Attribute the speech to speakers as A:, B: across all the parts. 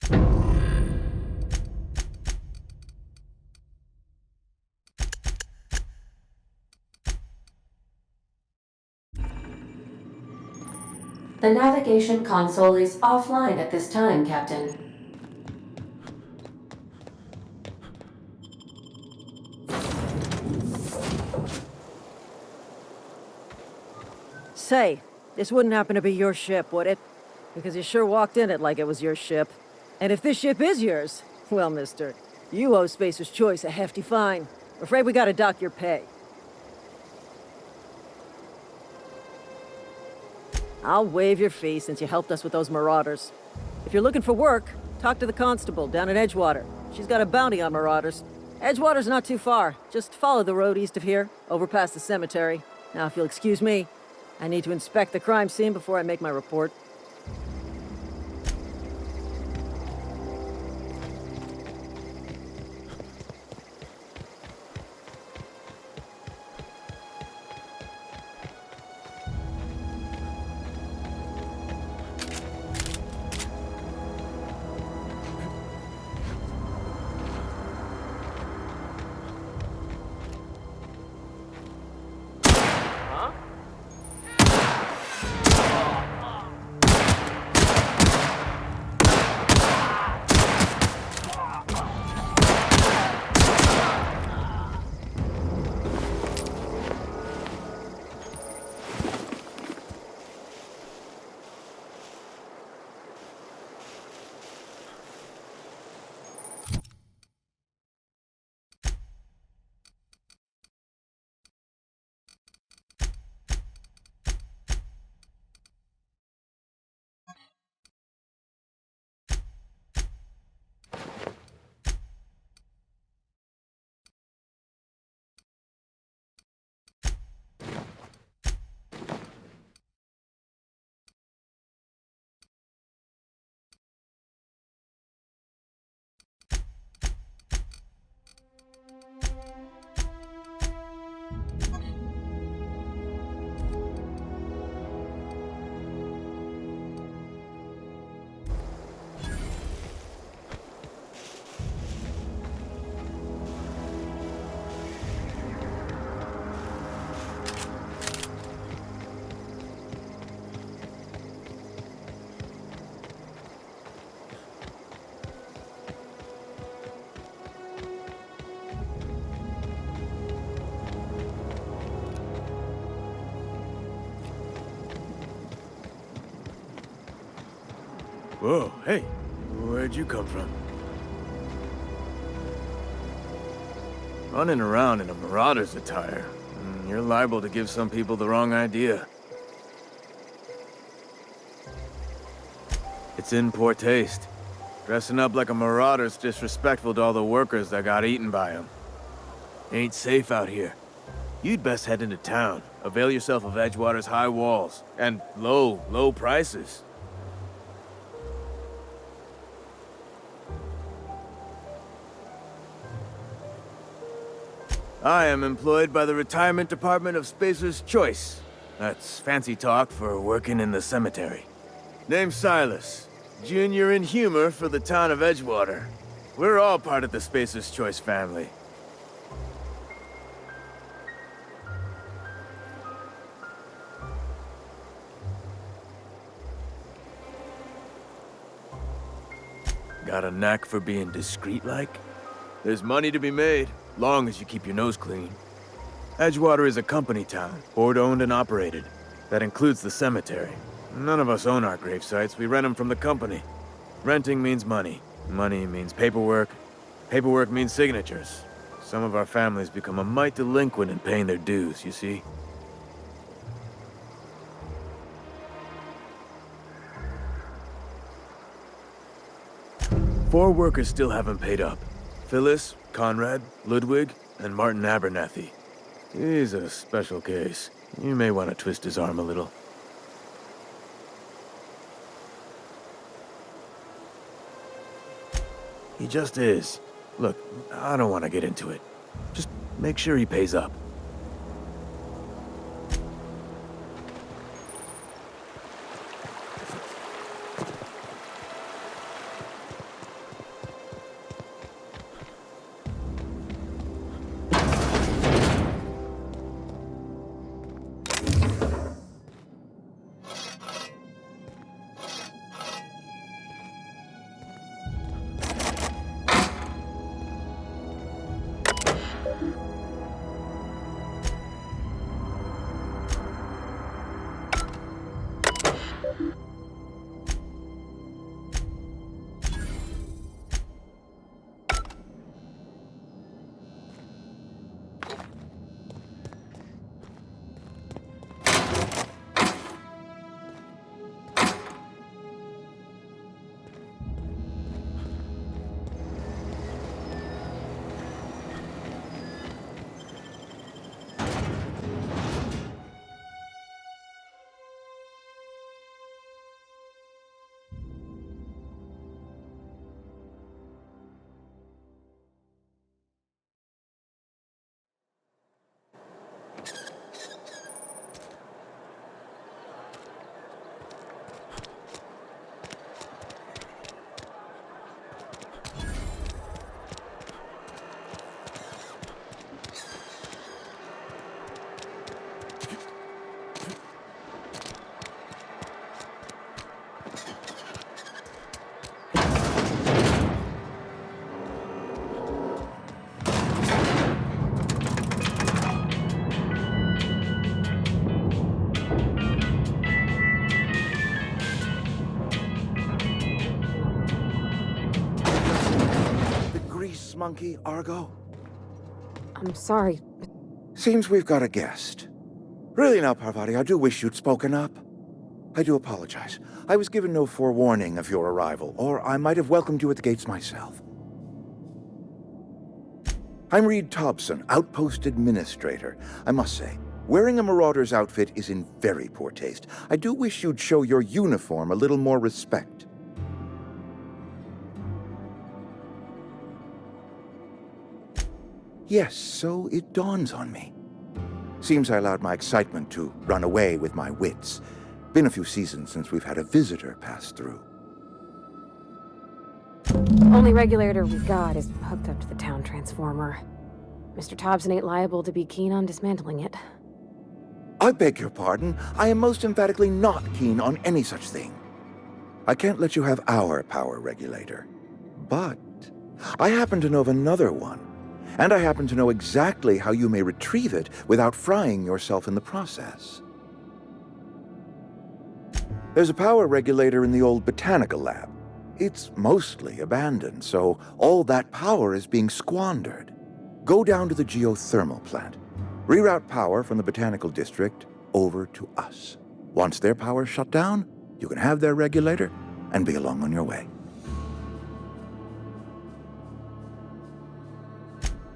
A: The navigation console is offline at this time, Captain.
B: Say, this wouldn't happen to be your ship, would it? Because you sure walked in it like it was your ship. And if this ship is yours, well, mister, you owe Spacer's Choice a hefty fine. Afraid we gotta dock your pay. I'll waive your fee since you helped us with those marauders. If you're looking for work, talk to the constable down in Edgewater. She's got a bounty on marauders. Edgewater's not too far. Just follow the road east of here, over past the cemetery. Now, if you'll excuse me, I need to inspect the crime scene before I make my report.
C: Whoa, hey, where'd you come from? Running around in a marauder's attire. You're liable to give some people the wrong idea. It's in poor taste. Dressing up like a marauder's disrespectful to all the workers that got eaten by them. Ain't safe out here. You'd best head into town. Avail yourself of Edgewater's high walls. And low prices. I am employed by the Retirement Department of Spacer's Choice. That's fancy talk for working in the cemetery. Name's Silas. Junior in humor for the town of Edgewater. We're all part of the Spacer's Choice family. Got a knack for being discreet-like? There's money to be made, long as you keep your nose clean. Edgewater is a company town, board-owned and operated. That includes the cemetery. None of us own our grave sites, we rent them from the company. Renting means money. Money means paperwork. Paperwork means signatures. Some of our families become a mite delinquent in paying their dues, you see? Four workers still haven't paid up. Phyllis, Conrad, Ludwig, and Martin Abernathy. He's a special case. You may want to twist his arm a little. He just is. Look, I don't want to get into it. Just make sure he pays up.
D: monkey, Argo?
E: I'm sorry.
D: Seems we've got a guest. Really now, Parvati, I do wish you'd spoken up. I do apologize. I was given no forewarning of your arrival, or I might have welcomed you at the gates myself. I'm Reed Thompson, Outpost Administrator. I must say, wearing a Marauder's outfit is in very poor taste. I do wish you'd show your uniform a little more respect. Yes, so it dawns on me. Seems I allowed my excitement to run away with my wits. Been a few seasons since we've had a visitor pass through.
E: Only regulator we got is hooked up to the town transformer. Mr. Thompson ain't liable to be keen on dismantling it.
D: I beg your pardon. I am most emphatically not keen on any such thing. I can't let you have our power regulator. But I happen to know of another one. And I happen to know exactly how you may retrieve it without frying yourself in the process. There's a power regulator in the old botanical lab. It's mostly abandoned, so all that power is being squandered. Go down to the geothermal plant. Reroute power from the botanical district over to us. Once their power's shut down, you can have their regulator and be along on your way.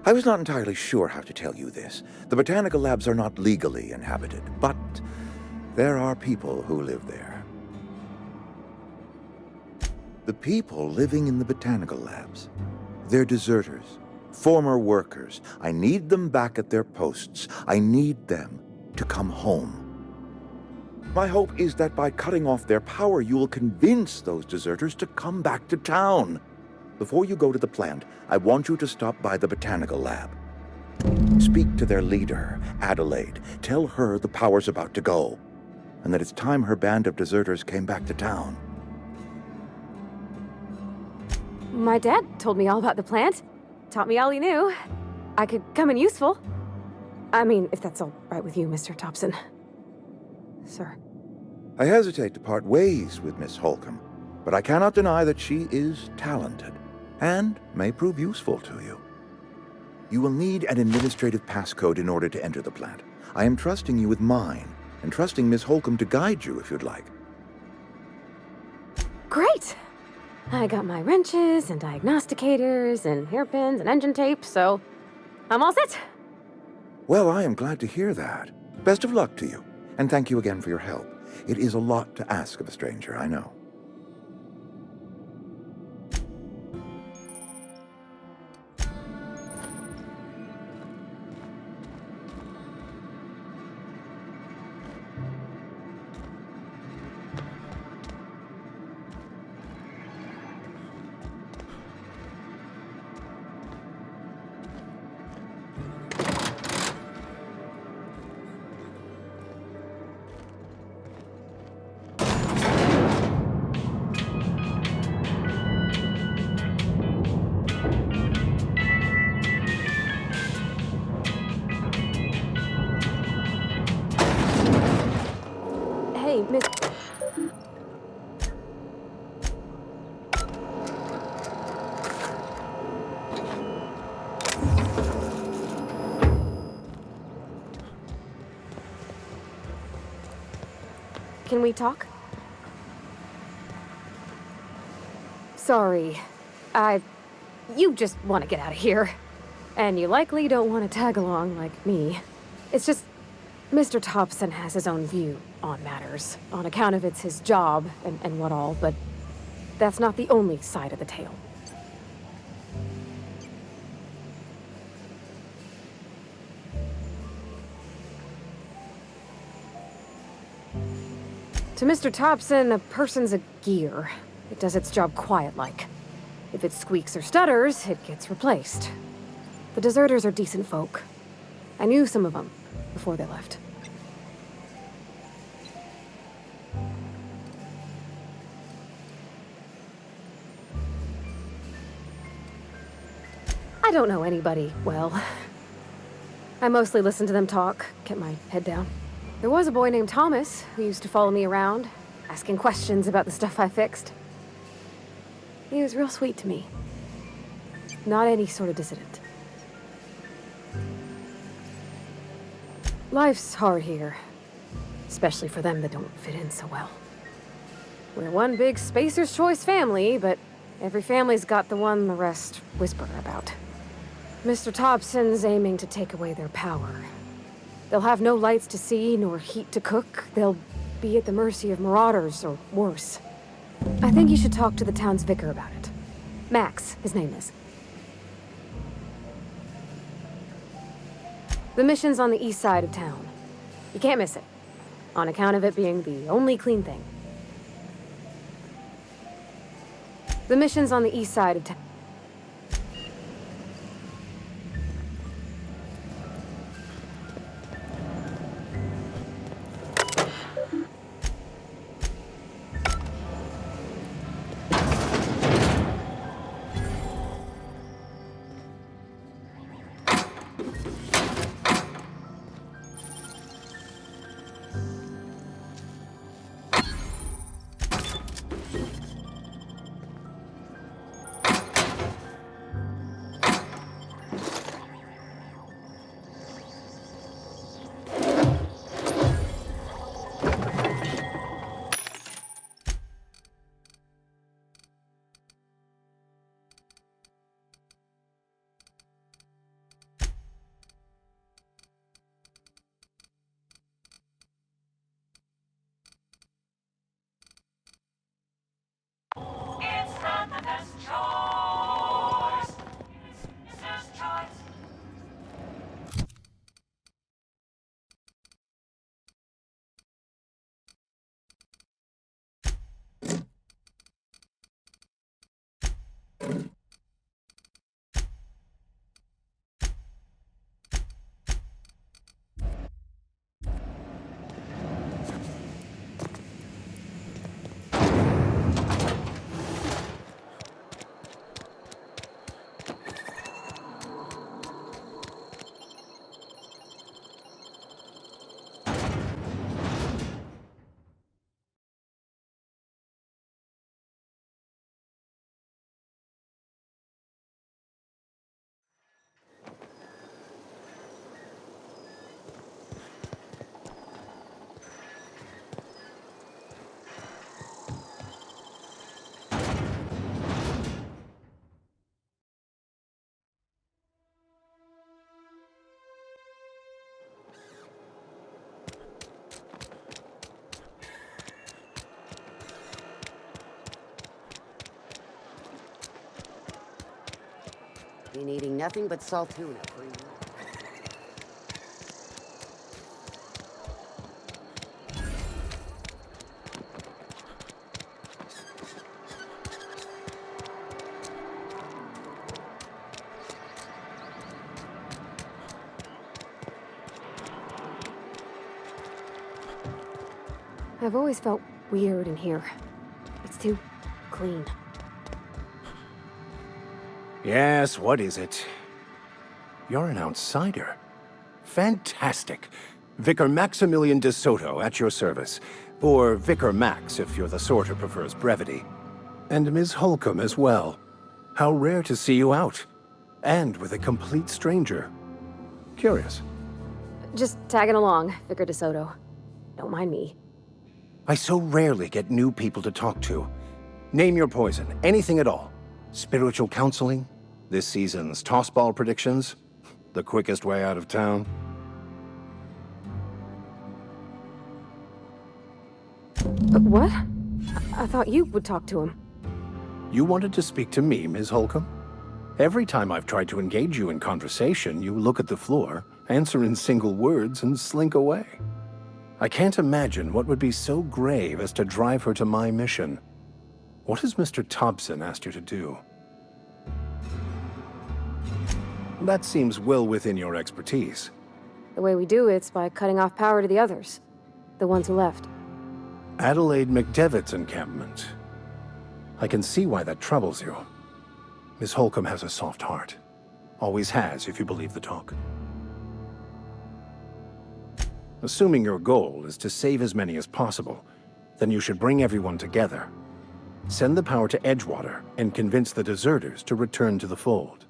D: I was not entirely sure how to tell you this. The botanical labs are not legally inhabited, but there are people who live there. The people living in the botanical labs, they're deserters, former workers. I need them back at their posts. I need them to come home. My hope is that by cutting off their power, you will convince those deserters to come back to town. Before you go to the plant, I want you to stop by the botanical lab. Speak to their leader, Adelaide. Tell her the power's about to go, and that it's time her band of deserters came back to town.
E: My dad told me all about the plant. Taught me all he knew. I could come in useful. I mean, if that's all right with you, Mr. Thompson. Sir.
D: I hesitate to part ways with Miss Holcomb, but I cannot deny that she is talented and may prove useful to you. You will need an administrative passcode in order to enter the plant. I am trusting you with mine, and trusting Miss Holcomb to guide you if you'd like.
E: Great! I got my wrenches and diagnosticators and hairpins and engine tape, so I'm all set.
D: Well, I am glad to hear that. Best of luck to you, and thank you again for your help. It is a lot to ask of a stranger, I know.
E: Hey, Miss... Can we talk? Sorry. You just want to get out of here. And you likely don't want to tag along like me. It's just... Mr. Thompson has his own view on matters, on account of it's his job and what all, but that's not the only side of the tale. To Mr. Thompson, a person's a gear. It does its job quiet-like. If it squeaks or stutters, it gets replaced. The deserters are decent folk. I knew some of them before they left. I don't know anybody well. I mostly listen to them talk, kept my head down. There was a boy named Thomas who used to follow me around, asking questions about the stuff I fixed. He was real sweet to me. not any sort of dissident. Life's hard here, especially for them that don't fit in so well. We're one big Spacer's Choice family, but every family's got the one the rest whisper about. Mr. Thompson's aiming to take away their power. They'll have no lights to see, nor heat to cook. They'll be at the mercy of marauders, or worse. I think you should talk to the town's vicar about it. Max, his name is. The mission's on the east side of town. You can't miss it, on account of it being the only clean thing. The mission's on the east side of town.
F: Been eating nothing but salt tuna for years.
E: I've always felt weird in here. It's too clean.
G: Yes, what is it? You're an outsider. Fantastic. Vicar Maximilian de Soto at your service. Or Vicar Max, if you're the sort who prefers brevity. And Ms. Holcomb as well. How rare to see you out. And with a complete stranger. Curious.
E: Just tagging along, Vicar DeSoto. Don't mind me.
G: I so rarely get new people to talk to. Name your poison, anything at all. Spiritual counseling? This season's tossball predictions? The quickest way out of town?
E: But what? I thought you would talk to him.
G: You wanted to speak to me, Ms. Holcomb? Every time I've tried to engage you in conversation, you look at the floor, answer in single words, and slink away. I can't imagine what would be so grave as to drive her to my mission. What has Mr. Thompson asked you to do? That seems well within your expertise.
E: The way we do it's by cutting off power to the others. The ones who left.
G: Adelaide McDevitt's encampment. I can see why that troubles you. Miss Holcomb has a soft heart. Always has, if you believe the talk. Assuming your goal is to save as many as possible, then you should bring everyone together. Send the power to Edgewater and convince the deserters to return to the fold.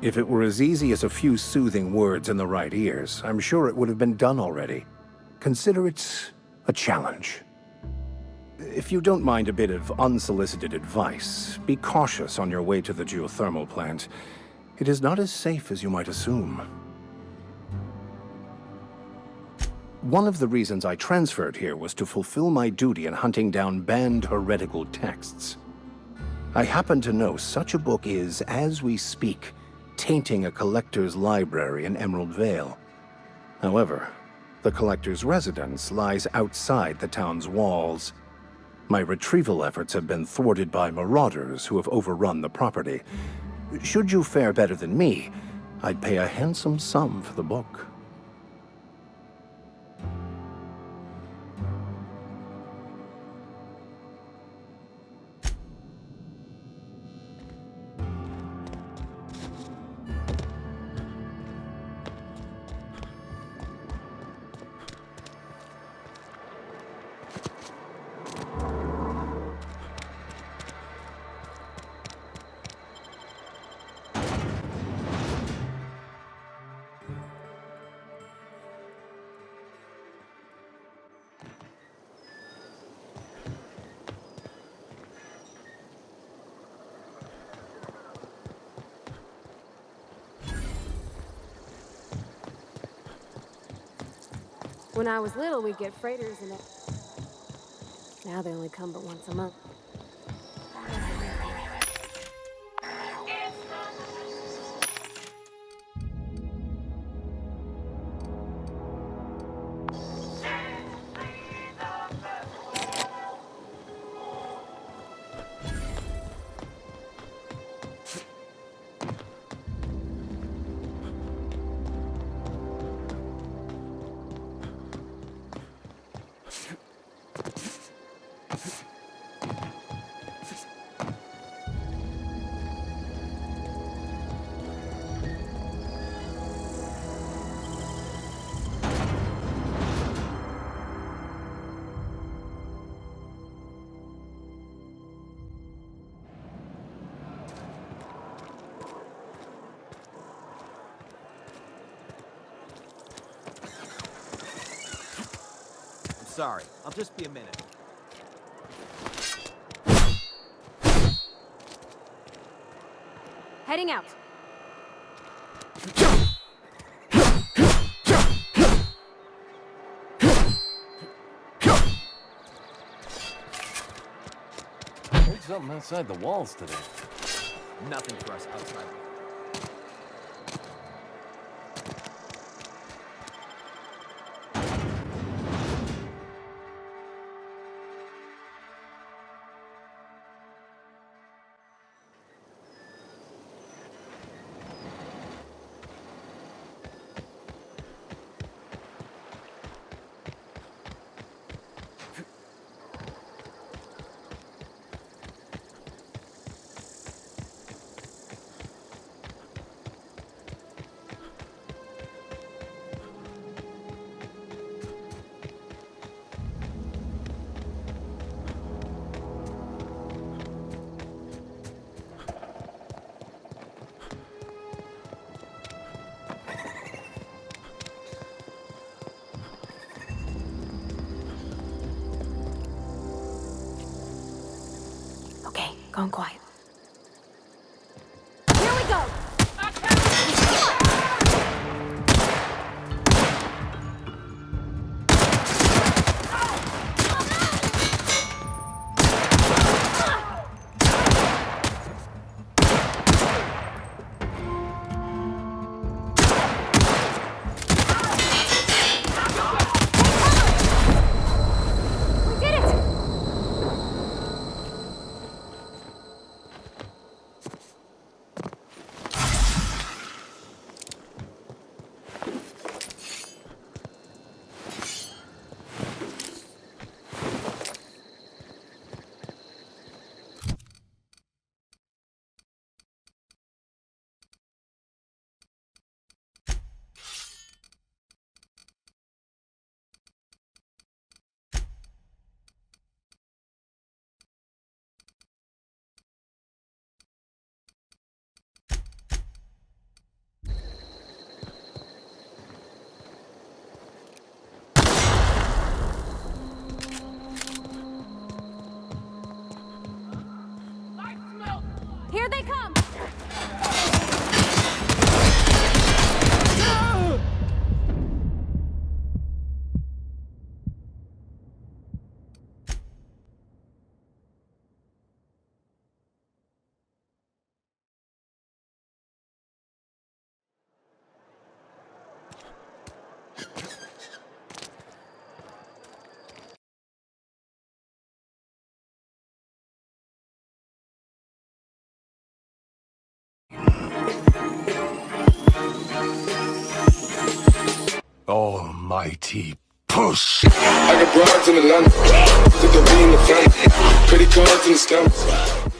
G: If it were as easy as a few soothing words in the right ears, I'm sure it would have been done already. Consider it a challenge. If you don't mind a bit of unsolicited advice, be cautious on your way to the geothermal plant. It is not as safe as you might assume. One of the reasons I transferred here was to fulfill my duty in hunting down banned heretical texts. I happen to know such a book is, as we speak, tainting a collector's library in Emerald Vale. However, the collector's residence lies outside the town's walls. My retrieval efforts have been thwarted by marauders who have overrun the property. Should you fare better than me, I'd pay a handsome sum for the book.
E: When I was little, we'd get freighters and now they only come but once a month.
H: Sorry, I'll just be a minute.
E: Heading out.
I: Heard something outside the walls today.
H: Nothing for us outside.
E: Okay, going quiet. Here we go! We did it!
J: mighty push. I got broads in Atlanta, took the V in the family, credit cards in the scams.